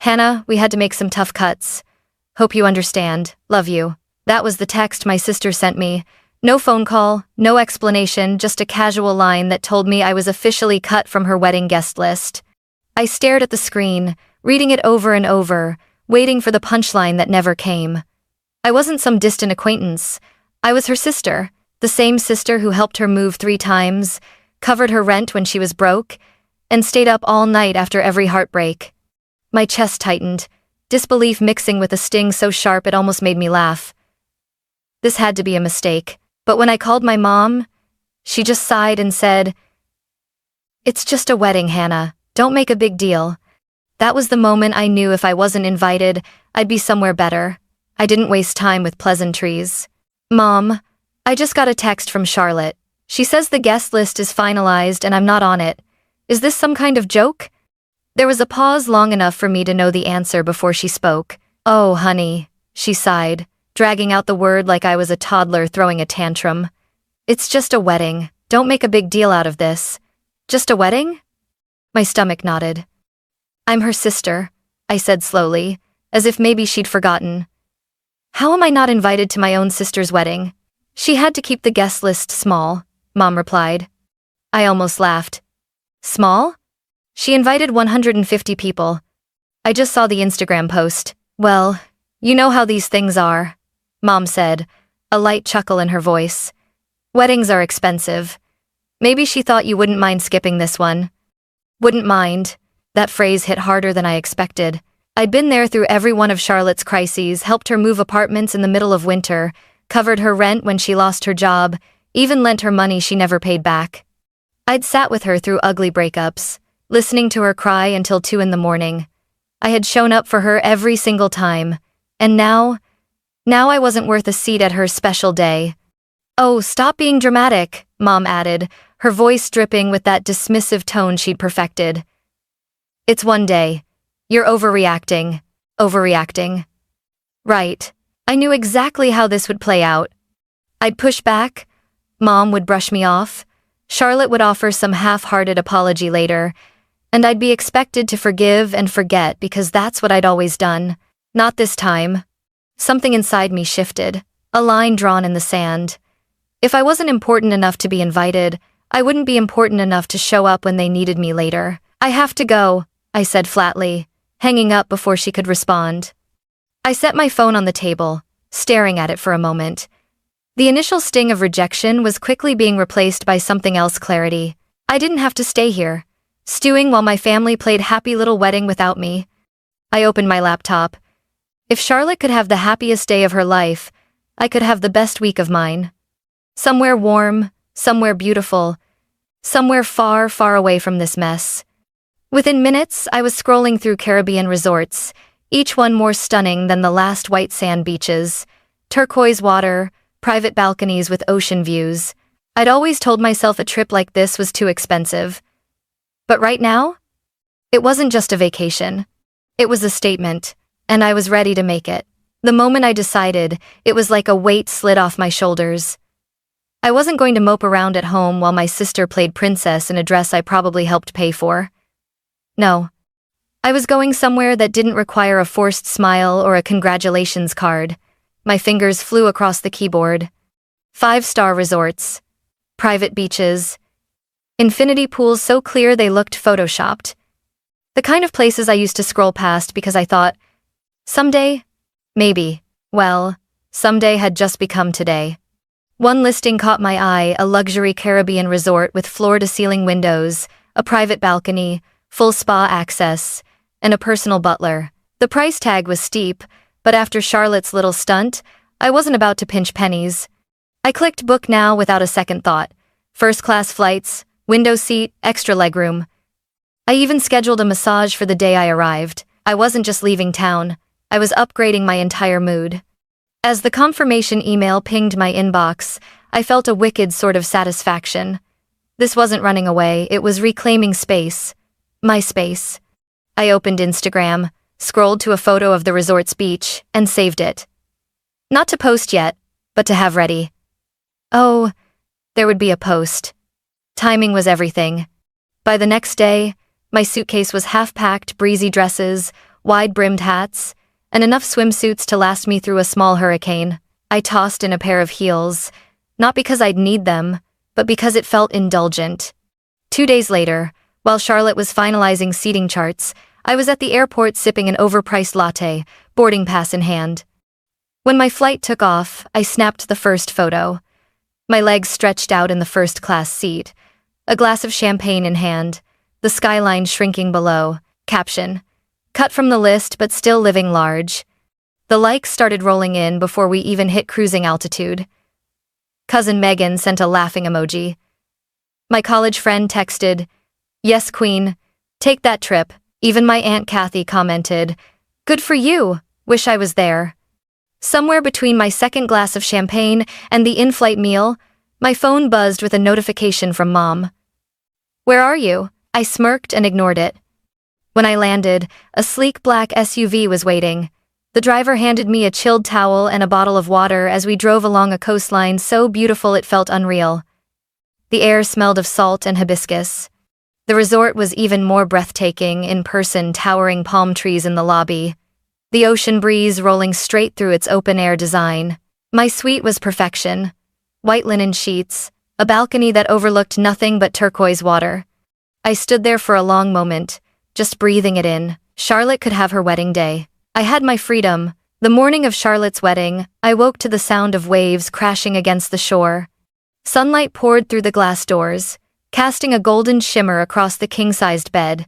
Hannah, we had to make some tough cuts. Hope you understand. Love you. That was the text my sister sent me. No phone call, no explanation, just a casual line that told me I was officially cut from her wedding guest list. I stared at the screen, reading it over and over, waiting for the punchline that never came. I wasn't some distant acquaintance. I was her sister, the same sister who helped her move 3 times, covered her rent when she was broke, and stayed up all night after every heartbreak. My chest tightened, disbelief mixing with a sting so sharp it almost made me laugh. This had to be a mistake, but when I called my mom, she just sighed and said, "It's just a wedding, Hannah. Don't make a big deal." That was the moment I knew if I wasn't invited, I'd be somewhere better. I didn't waste time with pleasantries. "Mom, I just got a text from Charlotte. She says the guest list is finalized and I'm not on it. Is this some kind of joke?" There was a pause long enough for me to know the answer before she spoke. "Oh, honey," she sighed, dragging out the word like I was a toddler throwing a tantrum. "It's just a wedding. Don't make a big deal out of this." "Just a wedding?" My stomach nodded. "I'm her sister," I said slowly, as if maybe she'd forgotten. "How am I not invited to my own sister's wedding?" "She had to keep the guest list small," Mom replied. I almost laughed. "Small?" "She invited 150 people. I just saw the Instagram post." "Well, you know how these things are," Mom said, a light chuckle in her voice. "Weddings are expensive. Maybe she thought you wouldn't mind skipping this one." Wouldn't mind. That phrase hit harder than I expected. I'd been there through every one of Charlotte's crises, helped her move apartments in the middle of winter, covered her rent when she lost her job, even lent her money she never paid back. I'd sat with her through ugly breakups, listening to her cry until 2 in the morning. I had shown up for her every single time, and now I wasn't worth a seat at her special day. "Oh, stop being dramatic," Mom added, her voice dripping with that dismissive tone she'd perfected. "It's one day. You're overreacting. Overreacting." Right. I knew exactly how this would play out. I'd push back, Mom would brush me off, Charlotte would offer some half-hearted apology later, and I'd be expected to forgive and forget because that's what I'd always done. Not this time. Something inside me shifted, a line drawn in the sand. If I wasn't important enough to be invited, I wouldn't be important enough to show up when they needed me later. "I have to go," I said flatly, hanging up before she could respond. I set my phone on the table, staring at it for a moment. The initial sting of rejection was quickly being replaced by something else: clarity. I didn't have to stay here, stewing while my family played happy little wedding without me. I opened my laptop. If Charlotte could have the happiest day of her life, I could have the best week of mine. Somewhere warm, somewhere beautiful, somewhere far, far away from this mess. Within minutes, I was scrolling through Caribbean resorts, each one more stunning than the last white sand beaches, turquoise water, private balconies with ocean views. I'd always told myself a trip like this was too expensive. But right now, it wasn't just a vacation. It was a statement, and I was ready to make it. The moment I decided, it was like a weight slid off my shoulders. I wasn't going to mope around at home while my sister played princess in a dress I probably helped pay for. No. I was going somewhere that didn't require a forced smile or a congratulations card. My fingers flew across the keyboard. 5-star resorts. Private beaches. Infinity pools so clear they looked photoshopped. The kind of places I used to scroll past because I thought, someday? Maybe. Well, someday had just become today. One listing caught my eye: a luxury Caribbean resort with floor-to-ceiling windows, a private balcony, full spa access, and a personal butler. The price tag was steep, but after Charlotte's little stunt, I wasn't about to pinch pennies. I clicked book now without a second thought. First-class flights, window seat, extra legroom. I even scheduled a massage for the day I arrived. I wasn't just leaving town, I was upgrading my entire mood. As the confirmation email pinged my inbox, I felt a wicked sort of satisfaction. This wasn't running away, it was reclaiming space. My space. I opened Instagram, scrolled to a photo of the resort's beach, and saved it. Not to post yet, but to have ready. Oh, there would be a post. Timing was everything. By the next day, my suitcase was half-packed: breezy dresses, wide-brimmed hats, and enough swimsuits to last me through a small hurricane. I tossed in a pair of heels, not because I'd need them, but because it felt indulgent. 2 days later, while Charlotte was finalizing seating charts, I was at the airport sipping an overpriced latte, boarding pass in hand. When my flight took off, I snapped the first photo. My legs stretched out in the first-class seat, a glass of champagne in hand, the skyline shrinking below. Caption: cut from the list but still living large. The likes started rolling in before we even hit cruising altitude. Cousin Megan sent a laughing emoji. My college friend texted, "Yes, Queen, take that trip." Even my Aunt Kathy commented, "Good for you, wish I was there." Somewhere between my second glass of champagne and the in-flight meal, my phone buzzed with a notification from Mom. "Where are you?" I smirked and ignored it. When I landed, a sleek black SUV was waiting. The driver handed me a chilled towel and a bottle of water as we drove along a coastline so beautiful it felt unreal. The air smelled of salt and hibiscus. The resort was even more breathtaking in person, towering palm trees in the lobby, the ocean breeze rolling straight through its open-air design. My suite was perfection. White linen sheets, a balcony that overlooked nothing but turquoise water. I stood there for a long moment, just breathing it in. Charlotte could have her wedding day. I had my freedom. The morning of Charlotte's wedding, I woke to the sound of waves crashing against the shore. Sunlight poured through the glass doors, casting a golden shimmer across the king-sized bed.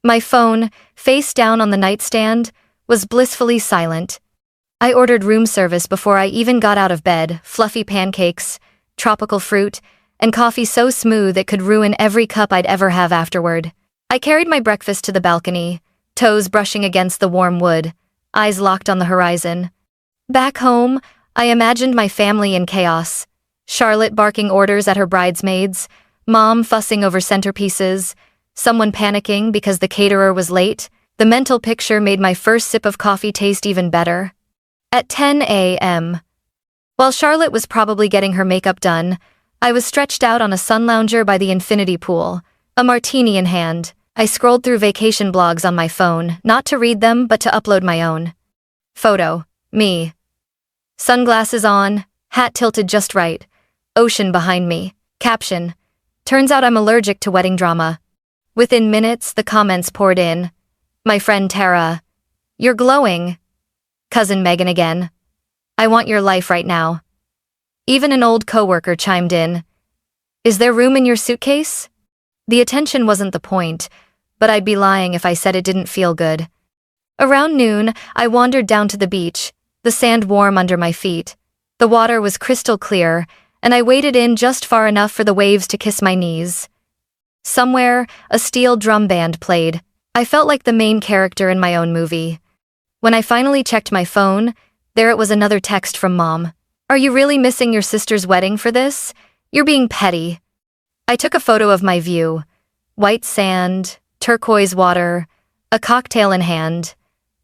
My phone, face down on the nightstand, was blissfully silent. I ordered room service before I even got out of bed, fluffy pancakes, tropical fruit, and coffee so smooth it could ruin every cup I'd ever have afterward. I carried my breakfast to the balcony, toes brushing against the warm wood, eyes locked on the horizon. Back home, I imagined my family in chaos. Charlotte barking orders at her bridesmaids, Mom fussing over centerpieces, someone panicking because the caterer was late. The mental picture made my first sip of coffee taste even better. At 10 a.m. While Charlotte was probably getting her makeup done, I was stretched out on a sun lounger by the infinity pool, a martini in hand. I scrolled through vacation blogs on my phone, not to read them but to upload my own. Photo: me. Sunglasses on, hat tilted just right, ocean behind me. Caption: turns out I'm allergic to wedding drama. Within minutes, the comments poured in. My friend Tara: you're glowing. Cousin Megan again: I want your life right now. Even an old coworker chimed in: is there room in your suitcase? The attention wasn't the point, but I'd be lying if I said it didn't feel good. Around noon, I wandered down to the beach, the sand warm under my feet. The water was crystal clear, and I waded in just far enough for the waves to kiss my knees. Somewhere, a steel drum band played. I felt like the main character in my own movie. When I finally checked my phone, there it was, another text from Mom. Are you really missing your sister's wedding for this? You're being petty. I took a photo of my view. White sand, turquoise water, a cocktail in hand.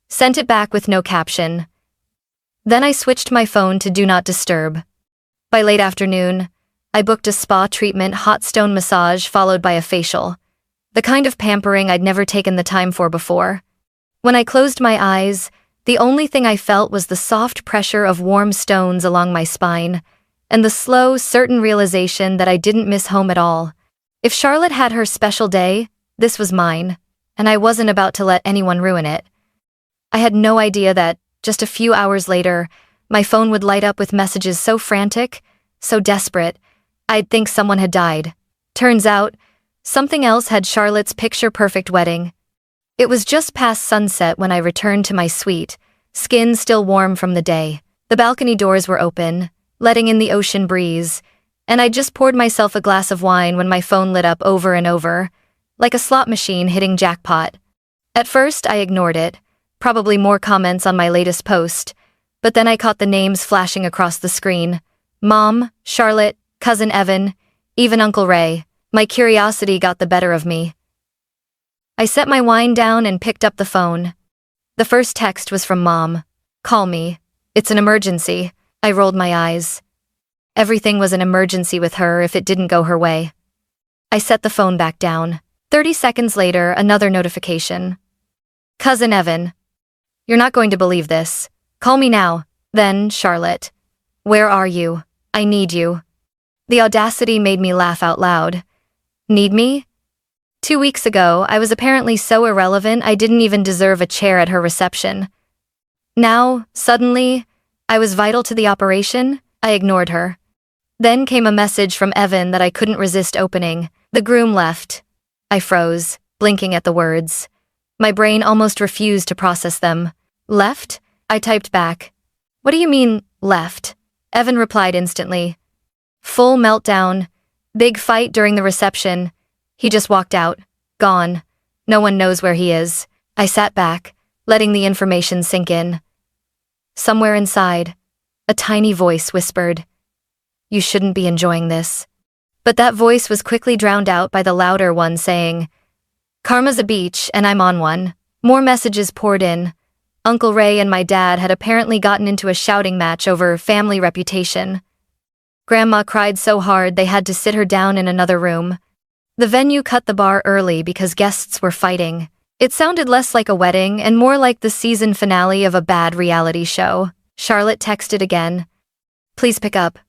Sent it back with no caption. Then I switched my phone to Do Not Disturb. By late afternoon, I booked a spa treatment, hot stone massage followed by a facial. The kind of pampering I'd never taken the time for before. When I closed my eyes, the only thing I felt was the soft pressure of warm stones along my spine, and the slow, certain realization that I didn't miss home at all. If Charlotte had her special day, this was mine, and I wasn't about to let anyone ruin it. I had no idea that, just a few hours later, my phone would light up with messages so frantic, so desperate, I'd think someone had died. Turns out, something else had Charlotte's picture-perfect wedding. It was just past sunset when I returned to my suite, skin still warm from the day. The balcony doors were open, letting in the ocean breeze, and I just poured myself a glass of wine when my phone lit up over and over, like a slot machine hitting jackpot. At first, I ignored it, probably more comments on my latest post, but then I caught the names flashing across the screen. Mom, Charlotte, Cousin Evan, even Uncle Ray. My curiosity got the better of me. I set my wine down and picked up the phone. The first text was from Mom. Call me. It's an emergency. I rolled my eyes. Everything was an emergency with her if it didn't go her way. I set the phone back down. 30 seconds later, another notification. Cousin Evan. You're not going to believe this. Call me now. Then, Charlotte. Where are you? I need you. The audacity made me laugh out loud. Need me? 2 weeks ago, I was apparently so irrelevant I didn't even deserve a chair at her reception. Now, suddenly, I was vital to the operation. I ignored her. Then came a message from Evan that I couldn't resist opening. The groom left. I froze, blinking at the words. My brain almost refused to process them. Left? I typed back. What do you mean, left? Evan replied instantly. Full meltdown. Big fight during the reception. He just walked out. Gone. No one knows where he is. I sat back, letting the information sink in. Somewhere inside, a tiny voice whispered, "You shouldn't be enjoying this." But that voice was quickly drowned out by the louder one saying, "Karma's a beach, and I'm on one." More messages poured in. Uncle Ray and my dad had apparently gotten into a shouting match over family reputation. Grandma cried so hard they had to sit her down in another room. The venue cut the bar early because guests were fighting. It sounded less like a wedding and more like the season finale of a bad reality show. Charlotte texted again. "Please pick up.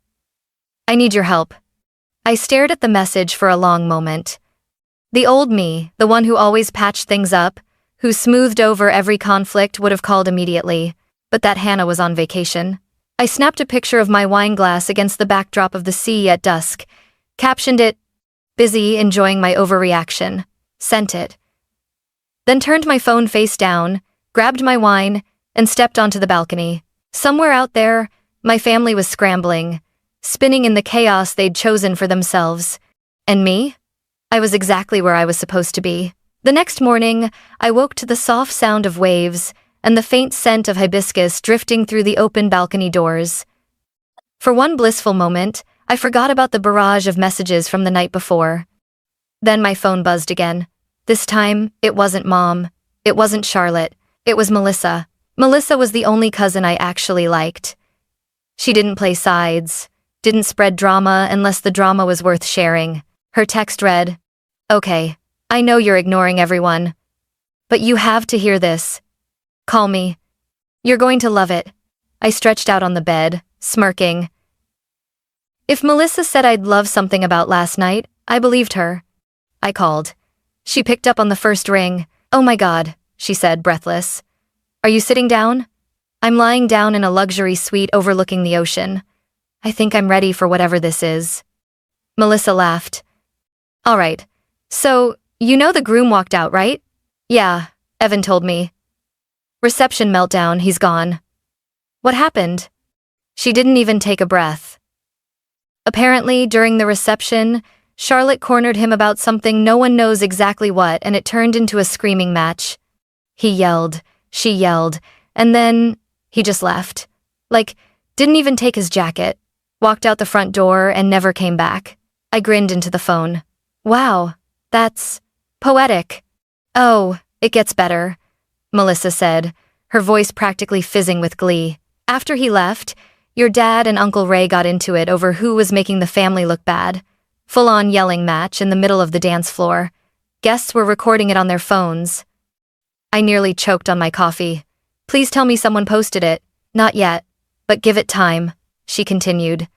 I need your help." I stared at the message for a long moment. The old me, the one who always patched things up, who smoothed over every conflict, would have called immediately, but that Hannah was on vacation. I snapped a picture of my wine glass against the backdrop of the sea at dusk, captioned it, "Busy enjoying my overreaction," sent it. Then turned my phone face down, grabbed my wine, and stepped onto the balcony. Somewhere out there, my family was scrambling, spinning in the chaos they'd chosen for themselves. And me? I was exactly where I was supposed to be. The next morning, I woke to the soft sound of waves and the faint scent of hibiscus drifting through the open balcony doors. For one blissful moment, I forgot about the barrage of messages from the night before. Then my phone buzzed again. This time, it wasn't Mom. It wasn't Charlotte. It was Melissa. Melissa was the only cousin I actually liked. She didn't play sides, didn't spread drama unless the drama was worth sharing. Her text read, "Okay, I know you're ignoring everyone, but you have to hear this. Call me. You're going to love it." I stretched out on the bed, smirking. If Melissa said I'd love something about last night, I believed her. I called. She picked up on the first ring. "Oh my God," she said, breathless. "Are you sitting down?" "I'm lying down in a luxury suite overlooking the ocean. I think I'm ready for whatever this is." Melissa laughed. "All right. So, you know the groom walked out, right?" "Yeah," Evan told me. "Reception meltdown, he's gone." "What happened?" She didn't even take a breath. Apparently, during the reception, Charlotte cornered him about something no one knows exactly what, and it turned into a screaming match. He yelled, she yelled, and then he just left. Like, didn't even take his jacket, walked out the front door and never came back. I grinned into the phone. "Wow, that's poetic." "Oh, it gets better," Melissa said, her voice practically fizzing with glee. "After he left, your dad and Uncle Ray got into it over who was making the family look bad. Full-on yelling match in the middle of the dance floor. Guests were recording it on their phones." I nearly choked on my coffee. "Please tell me someone posted it." "Not yet, but give it time," she continued.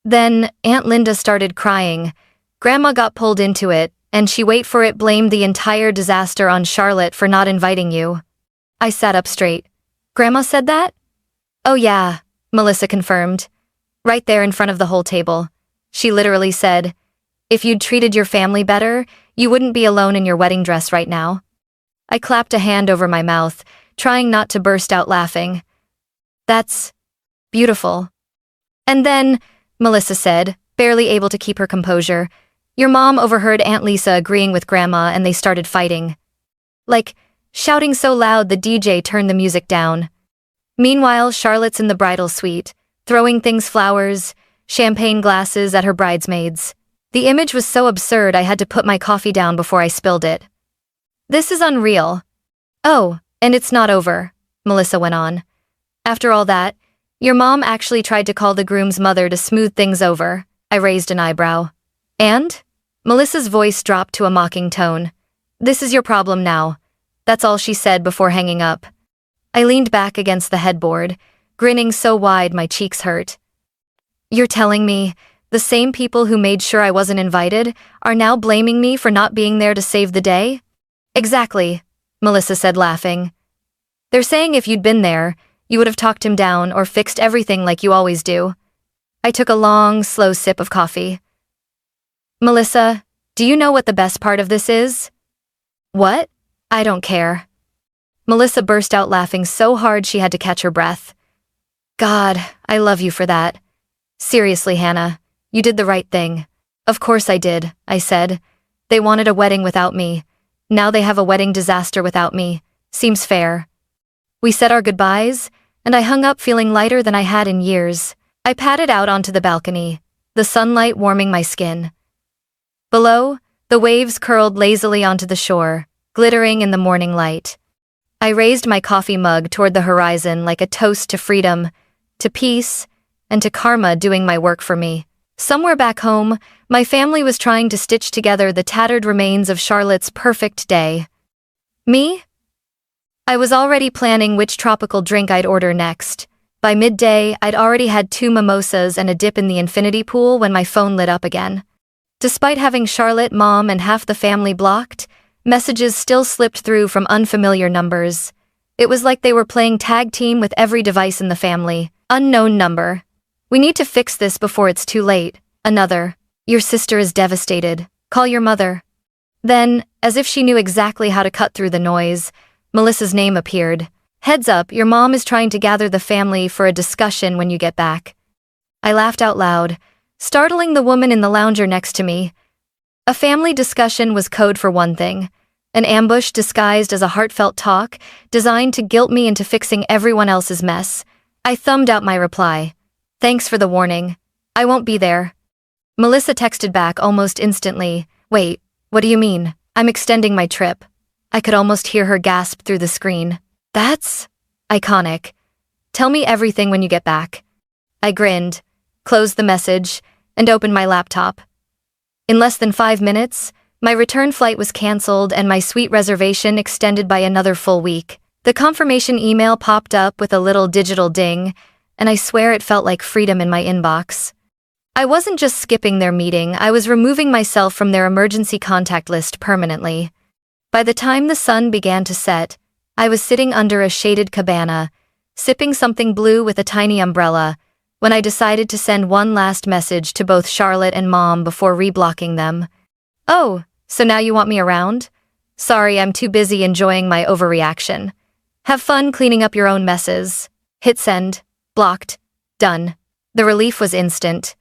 Then Aunt Linda started crying. Grandma got pulled into it, and she, wait for it, blamed the entire disaster on Charlotte for not inviting you. I sat up straight. "Grandma said that?" "Oh yeah," Melissa confirmed. "Right there in front of the whole table. She literally said, 'If you'd treated your family better, you wouldn't be alone in your wedding dress right now.'" I clapped a hand over my mouth, trying not to burst out laughing. "That's beautiful." "And then," Melissa said, barely able to keep her composure, "your mom overheard Aunt Lisa agreeing with Grandma and they started fighting. Like, shouting so loud the DJ turned the music down. Meanwhile, Charlotte's in the bridal suite, throwing things, flowers, champagne glasses at her bridesmaids. The image was so absurd I had to put my coffee down before I spilled it. "This is unreal." "Oh, and it's not over," Melissa went on. "After all that, your mom actually tried to call the groom's mother to smooth things over." I raised an eyebrow. "And?" Melissa's voice dropped to a mocking tone. "This is your problem now. That's all she said before hanging up. I leaned back against the headboard, grinning so wide my cheeks hurt. You're telling me the same people who made sure I wasn't invited are now blaming me for not being there to save the day? Exactly, Melissa said, laughing. They're saying if you'd been there, you would have talked him down or fixed everything like you always do. I took a long, slow sip of coffee. Melissa, do you know what the best part of this is? What? I don't care. Melissa burst out laughing so hard she had to catch her breath. God, I love you for that. Seriously, Hannah, you did the right thing. Of course I did, I said. They wanted a wedding without me. Now they have a wedding disaster without me. Seems fair. We said our goodbyes, and I hung up feeling lighter than I had in years. I padded out onto the balcony, the sunlight warming my skin. Below, the waves curled lazily onto the shore, glittering in the morning light. I raised my coffee mug toward the horizon like a toast to freedom, to peace, and to karma doing my work for me. Somewhere back home, my family was trying to stitch together the tattered remains of Charlotte's perfect day. Me? I was already planning which tropical drink I'd order next. By midday, I'd already had 2 mimosas and a dip in the infinity pool when my phone lit up again. Despite having Charlotte, Mom, and half the family blocked, messages still slipped through from unfamiliar numbers. It was like they were playing tag team with every device in the family. Unknown number. We need to fix this before it's too late. Another. Your sister is devastated. Call your mother. Then, as if she knew exactly how to cut through the noise, Melissa's name appeared. Heads up, your mom is trying to gather the family for a discussion when you get back. I laughed out loud, startling the woman in the lounger next to me. A family discussion was code for one thing. An ambush disguised as a heartfelt talk, designed to guilt me into fixing everyone else's mess. I thumbed out my reply. Thanks for the warning. I won't be there. Melissa texted back almost instantly. Wait, what do you mean? I'm extending my trip. I could almost hear her gasp through the screen. That's iconic. Tell me everything when you get back. I grinned, closed the message, and opened my laptop. In less than 5 minutes, my return flight was canceled and my suite reservation extended by another full week. The confirmation email popped up with a little digital ding, and I swear it felt like freedom in my inbox. I wasn't just skipping their meeting, I was removing myself from their emergency contact list permanently. By the time the sun began to set, I was sitting under a shaded cabana, sipping something blue with a tiny umbrella, when I decided to send one last message to both Charlotte and Mom before reblocking them. Oh, so now you want me around? Sorry, I'm too busy enjoying my overreaction. Have fun cleaning up your own messes. Hit send. Blocked. Done. The relief was instant.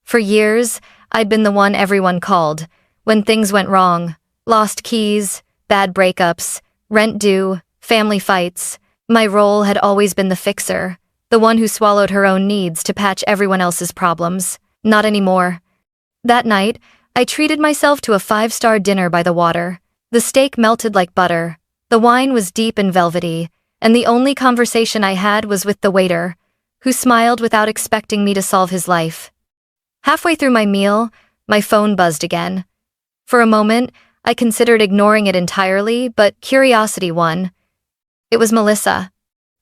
For years, I'd been the one everyone called when things went wrong. Lost keys, bad breakups, rent due, family fights. My role had always been the fixer, the one who swallowed her own needs to patch everyone else's problems. Not anymore. That night, I treated myself to a 5-star dinner by the water. The steak melted like butter, the wine was deep and velvety, and the only conversation I had was with the waiter, who smiled without expecting me to solve his life. Halfway through my meal, my phone buzzed again. For a moment, I considered ignoring it entirely, but curiosity won. It was Melissa.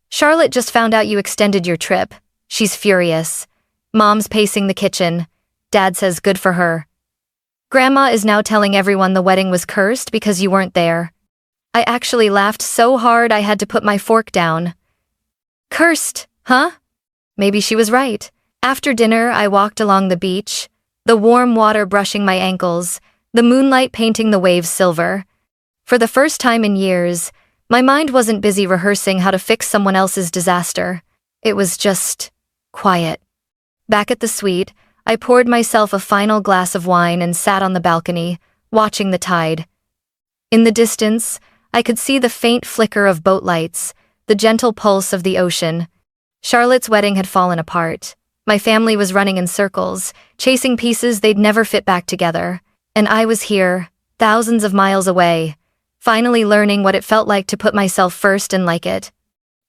Charlotte just found out you extended your trip. She's furious. Mom's pacing the kitchen. Dad says good for her. Grandma is now telling everyone the wedding was cursed because you weren't there. I actually laughed so hard I had to put my fork down. Cursed, huh? Maybe she was right. After dinner, I walked along the beach, the warm water brushing my ankles, the moonlight painting the waves silver. For the first time in years, my mind wasn't busy rehearsing how to fix someone else's disaster. It was just quiet. Back at the suite, I poured myself a final glass of wine and sat on the balcony, watching the tide. In the distance, I could see the faint flicker of boat lights, the gentle pulse of the ocean. Charlotte's wedding had fallen apart. My family was running in circles, chasing pieces they'd never fit back together. And I was here, thousands of miles away, finally learning what it felt like to put myself first and like it.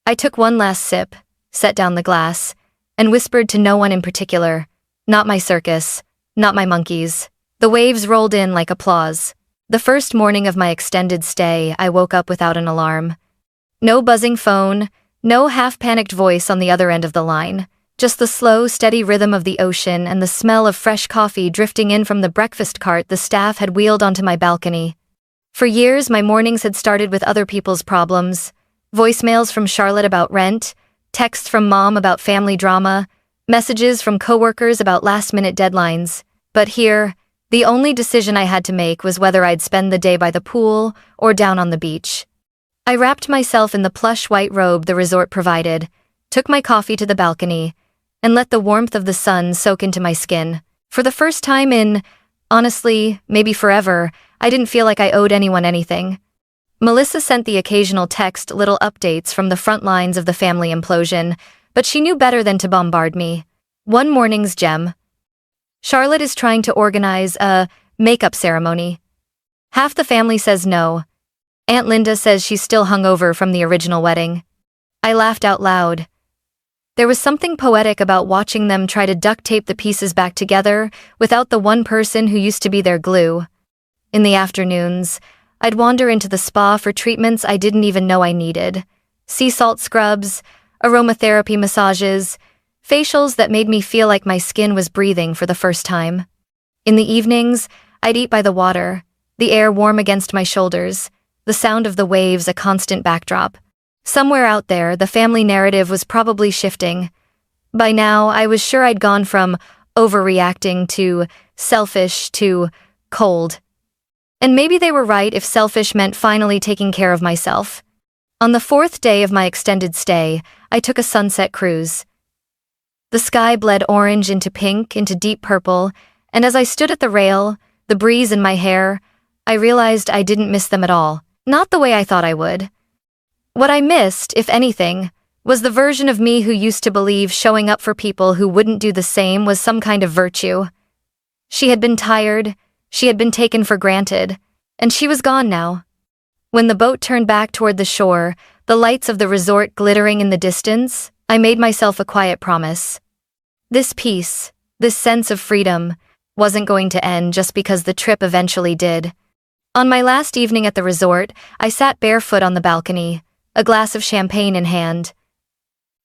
I took one last sip, set down the glass, and whispered to no one in particular. Not my circus, not my monkeys. The waves rolled in like applause. The first morning of my extended stay, I woke up without an alarm. No buzzing phone, no half-panicked voice on the other end of the line. Just the slow, steady rhythm of the ocean and the smell of fresh coffee drifting in from the breakfast cart the staff had wheeled onto my balcony. For years, my mornings had started with other people's problems. Voicemails from Charlotte about rent, texts from Mom about family drama, messages from coworkers about last-minute deadlines. But here, the only decision I had to make was whether I'd spend the day by the pool or down on the beach. I wrapped myself in the plush white robe the resort provided, took my coffee to the balcony, and let the warmth of the sun soak into my skin. For the first time in, honestly, maybe forever, I didn't feel like I owed anyone anything. Melissa sent the occasional text little updates from the front lines of the family implosion, but she knew better than to bombard me. One morning's gem. Charlotte is trying to organize a makeup ceremony. Half the family says no. Aunt Linda says she's still hungover from the original wedding. I laughed out loud. There was something poetic about watching them try to duct tape the pieces back together without the one person who used to be their glue. In the afternoons, I'd wander into the spa for treatments I didn't even know I needed. Sea salt scrubs, aromatherapy massages, facials that made me feel like my skin was breathing for the first time. In the evenings, I'd eat by the water, the air warm against my shoulders, the sound of the waves a constant backdrop. Somewhere out there, the family narrative was probably shifting. By now, I was sure I'd gone from overreacting to selfish to cold. And maybe they were right if selfish meant finally taking care of myself. On the fourth day of my extended stay, I took a sunset cruise. The sky bled orange into pink, into deep purple, and as I stood at the rail, the breeze in my hair, I realized I didn't miss them at all. Not the way I thought I would. What I missed, if anything, was the version of me who used to believe showing up for people who wouldn't do the same was some kind of virtue. She had been tired, she had been taken for granted, and she was gone now. When the boat turned back toward the shore, the lights of the resort glittering in the distance, I made myself a quiet promise. This peace, this sense of freedom, wasn't going to end just because the trip eventually did. On my last evening at the resort, I sat barefoot on the balcony, a glass of champagne in hand.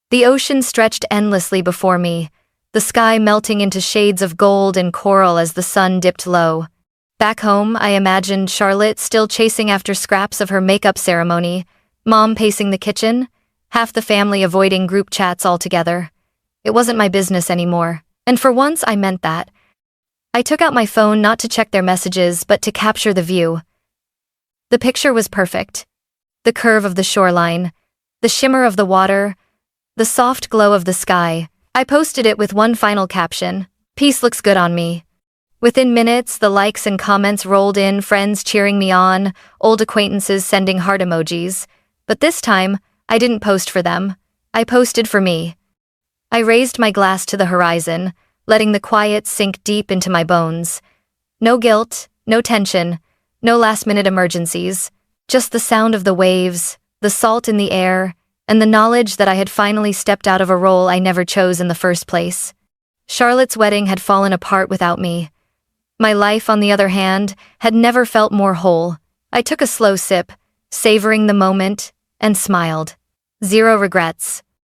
The ocean stretched endlessly before me, the sky melting into shades of gold and coral as the sun dipped low. Back home, I imagined Charlotte still chasing after scraps of her makeup ceremony, Mom pacing the kitchen, half the family avoiding group chats altogether. It wasn't my business anymore, and for once I meant that. I took out my phone not to check their messages but to capture the view. The picture was perfect. The curve of the shoreline, the shimmer of the water, the soft glow of the sky. I posted it with one final caption: "Peace looks good on me." Within minutes, the likes and comments rolled in, friends cheering me on, old acquaintances sending heart emojis. But this time, I didn't post for them. I posted for me. I raised my glass to the horizon, letting the quiet sink deep into my bones. No guilt, no tension, no last-minute emergencies. Just the sound of the waves, the salt in the air, and the knowledge that I had finally stepped out of a role I never chose in the first place. Charlotte's wedding had fallen apart without me. My life, on the other hand, had never felt more whole. I took a slow sip, savoring the moment, and smiled. Zero regrets.